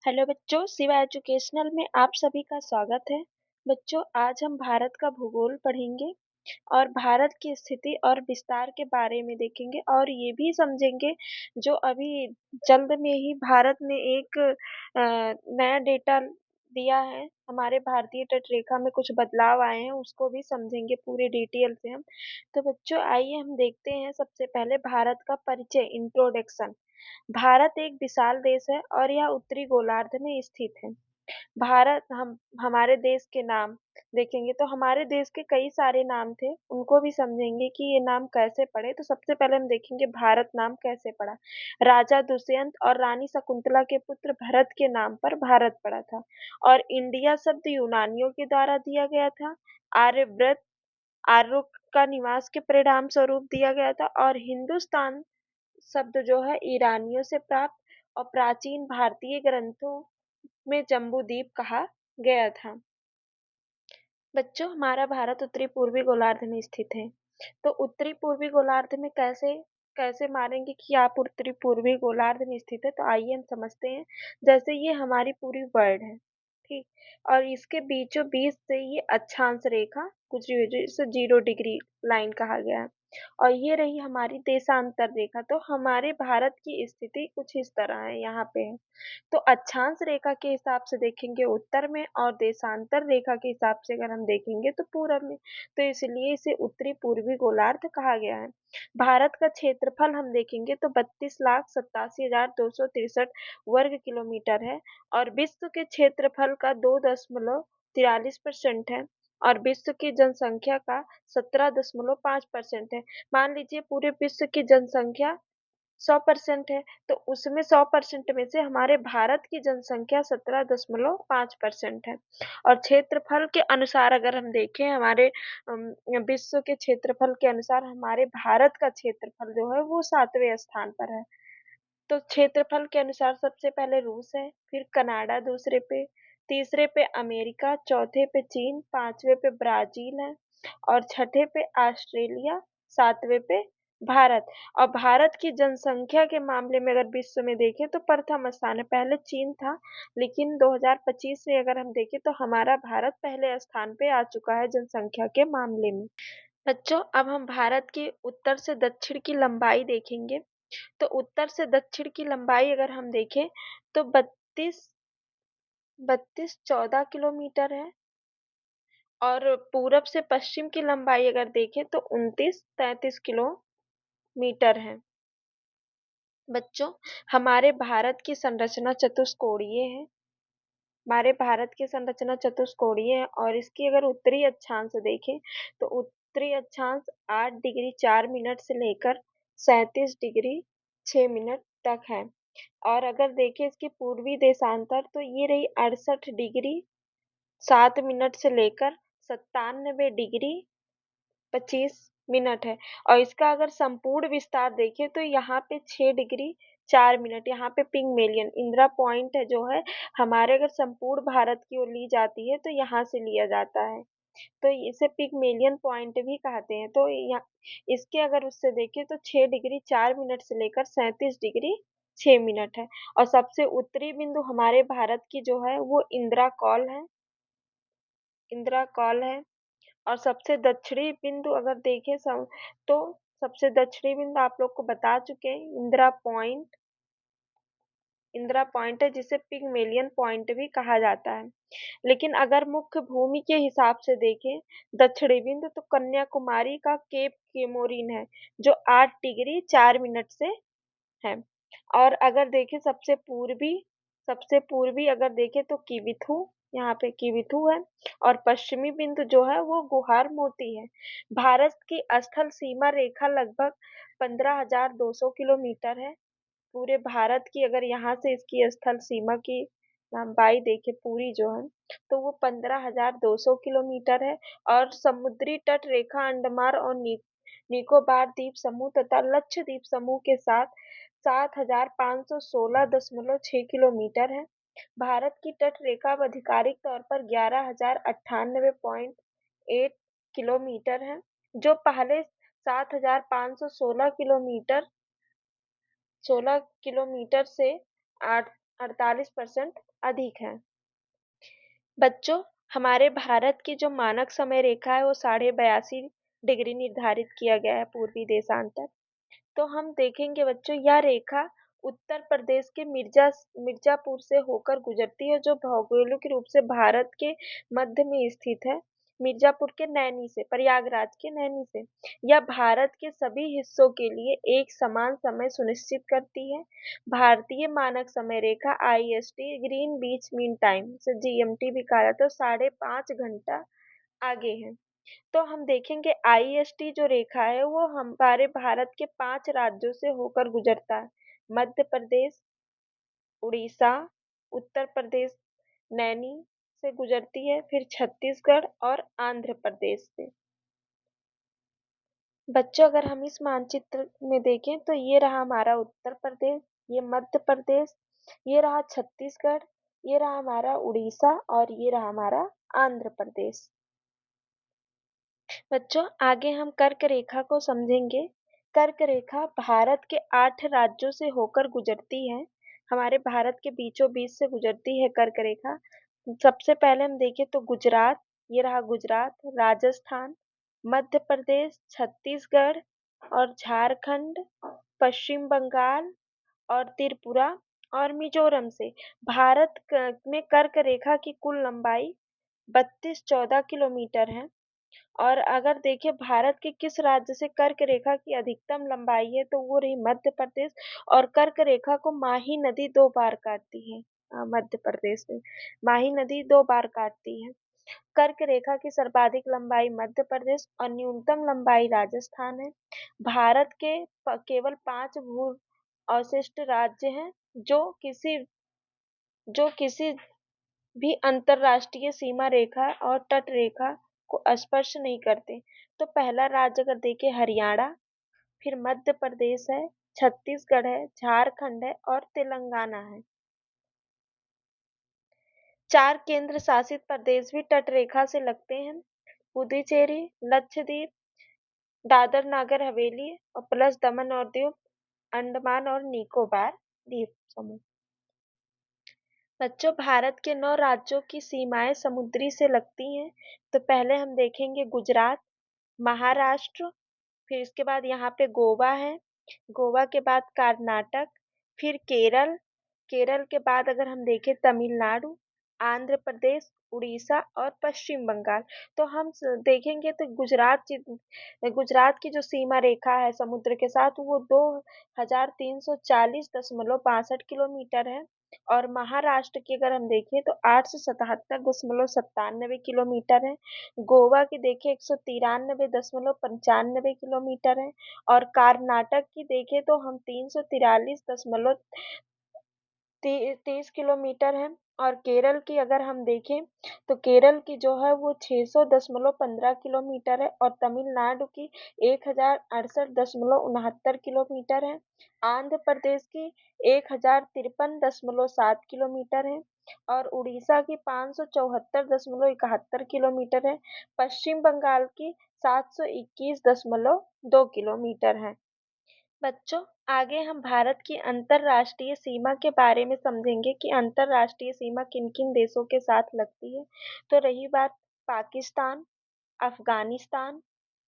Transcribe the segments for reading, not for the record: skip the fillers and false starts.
Hello बच्चों, Shiva educational में आप सभी का स्वागत है। बच्चों, आज हम भारत का भूगोल पढ़ेंगे और भारत की स्थिति और विस्तार के बारे में देखेंगे और ये भी समझेंगे जो अभी जल्द में ही भारत ने एक नया डेटा दिया है। हमारे भारतीय तटरेखा में कुछ बदलाव आए हैं, उसको भी समझेंगे पूरे डिटेल से हम। तो बच्चों, आइए हम देखते हैं सबसे पहले भारत का परिचय, इंट्रोडक्शन। भारत एक विशाल देश है और यह उत्तरी गोलार्ध में स्थित है। भारत हम हमारे देश के नाम देखेंगे तो हमारे देश के कई सारे नाम थे, उनको भी समझेंगे कि ये नाम कैसे पड़े। तो सबसे पहले हम देखेंगे भारत नाम कैसे पड़ा। राजा दुष्यंत और रानी शकुंतला के पुत्र भरत के नाम पर भारत पड़ा था और इंडिया शब्द यूनानियों के द्वारा दिया गया था। आर्यव्रत आर्य का निवास के परिणाम स्वरूप दिया गया था और हिंदुस्तान शब्द जो है ईरानियों से प्राप्त और प्राचीन भारतीय ग्रंथों में जम्बूद्वीप कहा गया था। बच्चों, हमारा भारत उत्तरी पूर्वी गोलार्ध में स्थित है। तो उत्तरी पूर्वी गोलार्ध में कैसे कैसे मानेंगे कि आप उत्तरी पूर्वी गोलार्ध में स्थित है। तो आइए हम समझते हैं। जैसे ये हमारी पूरी वर्ल्ड है, ठीक, और इसके बीचों बीच से ये अक्षांश रेखा गुजरी हुई है, जिसे 0 डिग्री लाइन कहा गया है। और ये रही हमारी देशांतर रेखा। तो हमारे भारत की स्थिति कुछ इस तरह है, यहाँ पे है। तो अक्षांश रेखा के हिसाब से देखेंगे उत्तर में और देशांतर रेखा के हिसाब से अगर हम देखेंगे तो पूरब में। तो इसलिए इसे उत्तरी पूर्वी गोलार्ध कहा गया है। भारत का क्षेत्रफल हम देखेंगे तो 32,87,263 वर्ग किलोमीटर है और विश्व के क्षेत्रफल का 2.43% है और विश्व की जनसंख्या का 17.5% है। मान लीजिए पूरे विश्व की जनसंख्या 100% है, तो उसमें 100% में से हमारे भारत की जनसंख्या 17.5% है। और क्षेत्रफल के अनुसार अगर हम देखें हमारे विश्व के क्षेत्रफल के अनुसार हमारे भारत का क्षेत्रफल जो है वो 7वें स्थान पर है। तो क्षेत्रफल के अनुसार सबसे पहले रूस है, फिर कनाडा दूसरे पे, तीसरे पे अमेरिका, चौथे पे चीन, पांचवे पे ब्राजील है और छठे पे ऑस्ट्रेलिया, सातवें पे भारत। और भारत की जनसंख्या के मामले में अगर विश्व में देखें तो प्रथम स्थान है। पहले चीन था, लेकिन 2025 में अगर हम देखें तो हमारा भारत पहले स्थान पे आ चुका है जनसंख्या के मामले में। बच्चों, अब हम भारत के उत्तर से दक्षिण की लंबाई देखेंगे। तो उत्तर से दक्षिण की लंबाई अगर हम देखें तो 14 है और पूरब से पश्चिम की लंबाई अगर देखें तो 33 किलोमीटर है। बच्चों, हमारे भारत की संरचना चतुष्कोणीय है। हमारे भारत की संरचना चतुष्कोणीय है और इसकी अगर उत्तरी अक्षांश देखें तो उत्तरी अक्षांश 8 डिग्री 4 मिनट से लेकर 37 डिग्री 6 मिनट तक है। और अगर देखें इसकी पूर्वी देशांतर तो ये रही 68 डिग्री 7 मिनट से लेकर 97 डिग्री 25 मिनट है। और इसका अगर संपूर्ण विस्तार देखें तो यहाँ पे 6 डिग्री 4 मिनट, यहाँ पे पिगमेलियन इंदिरा पॉइंट है जो है हमारे अगर संपूर्ण भारत की ओर ली जाती है तो यहाँ से लिया जाता है, तो इसे पिगमेलियन पॉइंट भी कहते हैं। तो यहाँ इसके अगर उससे देखें तो 6 डिग्री 4 मिनट से लेकर 37 डिग्री 6 मिनट है। और सबसे उत्तरी बिंदु हमारे भारत की जो है वो इंदिरा कॉल है। और सबसे दक्षिणी बिंदु अगर देखें तो सबसे दक्षिणी बिंदु आप लोग को बता चुके हैं, इंदिरा पॉइंट है जिसे पिगमेलियन पॉइंट भी कहा जाता है। लेकिन अगर मुख्य भूमि के हिसाब से देखें दक्षिणी बिंदु तो कन्याकुमारी का केप केमोरिन है जो 8 डिग्री 4 मिनट से है। और अगर देखें सबसे पूर्वी अगर देखें तो किविथु, यहाँ पे किविथु है। और पश्चिमी बिंदु जो है वो गुहार मोती है। भारत की स्थल सीमा रेखा लगभग 15,200 किलोमीटर है। पूरे भारत की अगर यहाँ से इसकी स्थल सीमा की लंबाई देखें पूरी जो है तो वो 15,200 किलोमीटर है। और समुद्री तट रेखा अंडमान और निकोबार द्वीप समूह तथा लक्षद्वीप समूह के साथ 7,516.6 किलोमीटर है। भारत की तट रेखा अब आधिकारिक तौर पर 11,098.8 किलोमीटर है, जो पहले 7,516 किलोमीटर से 8 48% अधिक है। बच्चों, हमारे भारत की जो मानक समय रेखा है वो 82.5 डिग्री निर्धारित किया गया है पूर्वी देशांतर। तो हम देखेंगे बच्चों, यह रेखा उत्तर प्रदेश के मिर्जापुर से होकर गुजरती है, जो भौगोलिक रूप से भारत के मध्य में स्थित है। मिर्जापुर के नैनी से, प्रयागराज के नैनी से। यह भारत के सभी हिस्सों के लिए एक समान समय सुनिश्चित करती है। भारतीय मानक समय रेखा IST, ग्रीनविच मीन टाइम से GMT भी कहा जाता है, 5.5 घंटा आगे है। तो हम देखेंगे IST जो रेखा है वो हमारे भारत के 5 राज्यों से होकर गुजरता है। मध्य प्रदेश, उड़ीसा, उत्तर प्रदेश नैनी से गुजरती है, फिर छत्तीसगढ़ और आंध्र प्रदेश से। बच्चों, अगर हम इस मानचित्र में देखें तो ये रहा हमारा उत्तर प्रदेश, ये मध्य प्रदेश, ये रहा छत्तीसगढ़, ये रहा हमारा उड़ीसा और ये रहा हमारा आंध्र प्रदेश। बच्चों, आगे हम कर्क रेखा को समझेंगे। कर्क रेखा भारत के 8 राज्यों से होकर गुजरती है। हमारे भारत के बीचों बीच से गुजरती है कर्क रेखा। सबसे पहले हम देखें तो गुजरात, ये रहा गुजरात, राजस्थान, मध्य प्रदेश, छत्तीसगढ़ और झारखंड, पश्चिम बंगाल और त्रिपुरा और मिजोरम से। में कर्क रेखा की कुल लंबाई 32-14 किलोमीटर है। और अगर देखें भारत के किस राज्य से कर्क रेखा की अधिकतम लंबाई है तो वो रही मध्य प्रदेश। और कर्क रेखा को माही नदी 2 बार काटती है। मध्य प्रदेश में माही नदी 2 बार काटती है। कर्क रेखा की सर्वाधिक लंबाई मध्य प्रदेश और न्यूनतम लंबाई राजस्थान है। भारत के केवल 5 भू अवशिष्ट राज्य हैं जो किसी भी अंतरराष्ट्रीय सीमा रेखा और तट रेखा को स्पर्श नहीं करते। तो पहला राज्य अगर देखें हरियाणा, फिर मध्य प्रदेश है, छत्तीसगढ़ है, झारखंड है और तेलंगाना है। 4 केंद्र शासित प्रदेश भी तट रेखा से लगते हैं। पुदुचेरी, लक्षद्वीप, दादर नागर हवेली और प्लस दमन और दीव, अंडमान और निकोबार द्वीप समूह। बच्चों, भारत के 9 राज्यों की सीमाएं समुद्री से लगती हैं। तो पहले हम देखेंगे गुजरात, महाराष्ट्र, फिर इसके बाद यहाँ पे गोवा है, गोवा के बाद कर्नाटक, फिर केरल, केरल के बाद अगर हम देखें तमिलनाडु, आंध्र प्रदेश, उड़ीसा और पश्चिम बंगाल। तो हम देखेंगे तो गुजरात की जो सीमा रेखा है समुद्र के साथ वो 2340.62 किलोमीटर है। और महाराष्ट्र की अगर हम देखें तो 877.97 किलोमीटर है। गोवा की देखें 193.95 किलोमीटर है। और कर्नाटक की देखें तो हम 343.30 किलोमीटर है। और केरल की अगर हम देखें तो केरल की जो है वो 600.15 किलोमीटर है। और तमिलनाडु की 1068.69 किलोमीटर है। आंध्र प्रदेश की 1053.7 किलोमीटर है। और उड़ीसा की 574.71 किलोमीटर है। पश्चिम बंगाल की 721.2 किलोमीटर है। बच्चों, आगे हम भारत की अंतर्राष्ट्रीय सीमा के बारे में समझेंगे कि अंतर्राष्ट्रीय सीमा किन-किन देशों के साथ लगती है। तो रही बात पाकिस्तान, अफगानिस्तान,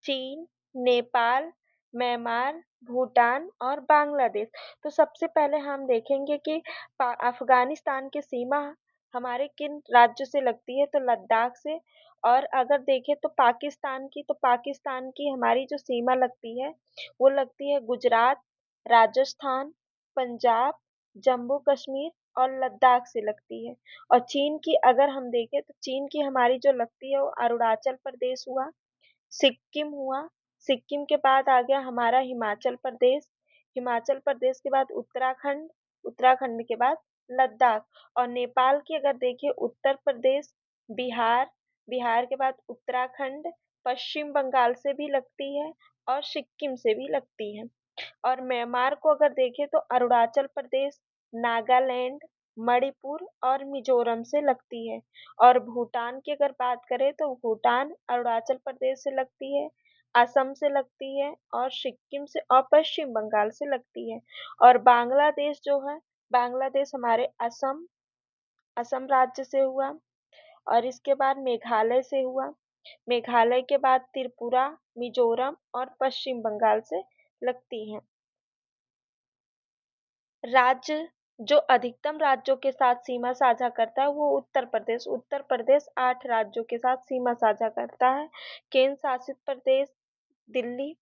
चीन, नेपाल, म्यांमार, भूटान और बांग्लादेश। तो सबसे पहले हम देखेंगे कि अफगानिस्तान की सीमा हमारे किन राज्यों से लगती है, तो लद्दाख से। और अगर देखें तो पाकिस्तान की हमारी जो सीमा लगती है वो लगती है गुजरात, राजस्थान, पंजाब, जम्मू कश्मीर और लद्दाख से लगती है। और चीन की अगर हम देखें तो चीन की हमारी जो लगती है वो अरुणाचल प्रदेश हुआ, सिक्किम हुआ, सिक्किम के बाद आ गया हमारा हिमाचल प्रदेश, हिमाचल प्रदेश के बाद उत्तराखंड, उत्तराखंड के बाद लद्दाख। और नेपाल की अगर देखें उत्तर प्रदेश, बिहार, बिहार के बाद उत्तराखंड, पश्चिम बंगाल से भी लगती है और सिक्किम से भी लगती है। और म्यांमार को अगर देखें तो अरुणाचल प्रदेश, नागालैंड, मणिपुर और मिजोरम से लगती है। और भूटान की अगर बात करें तो भूटान अरुणाचल प्रदेश से लगती है, असम से लगती है और सिक्किम से और पश्चिम बंगाल से लगती है। और बांग्लादेश जो है बांग्लादेश हमारे असम असम राज्य से हुआ, और इसके बाद मेघालय से हुआ। मेघालय के बाद त्रिपुरा, मिजोरम और पश्चिम बंगाल से लगती हैं। राज्य जो अधिकतम राज्यों के साथ सीमा साझा करता है वो उत्तर प्रदेश। उत्तर प्रदेश 8 राज्यों के साथ सीमा साझा करता है। केंद्र शासित प्रदेश दिल्ली।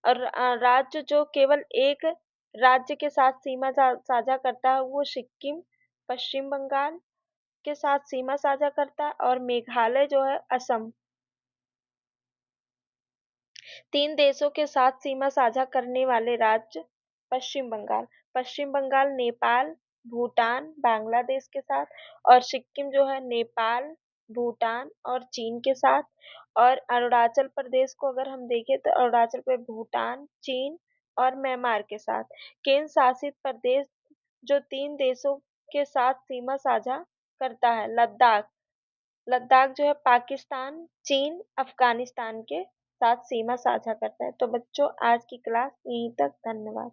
और राज्य जो केवल एक राज्य के साथ सीमा साझा करता है वो सिक्किम, पश्चिम बंगाल के साथ सीमा साझा करता है, और मेघालय जो है असम। 3 देशों के साथ सीमा साझा करने वाले राज्य पश्चिम बंगाल। पश्चिम बंगाल नेपाल, भूटान, बांग्लादेश के साथ, और सिक्किम जो है नेपाल, भूटान और चीन के साथ। और अरुणाचल प्रदेश को अगर हम देखें तो अरुणाचल प्रदेश भूटान, चीन और म्यांमार के साथ। केंद्र शासित प्रदेश जो 3 देशों के साथ सीमा साझा करता है, लद्दाख। लद्दाख जो है पाकिस्तान, चीन, अफगानिस्तान के साथ सीमा साझा करता है। तो बच्चों आज की क्लास यहीं तक। धन्यवाद।